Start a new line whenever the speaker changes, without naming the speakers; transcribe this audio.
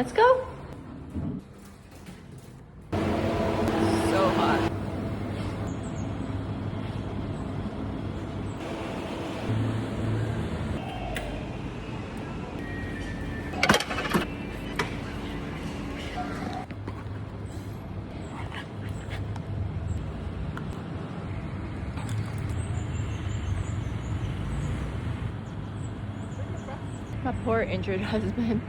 Let's go. So hot. My poor injured husband.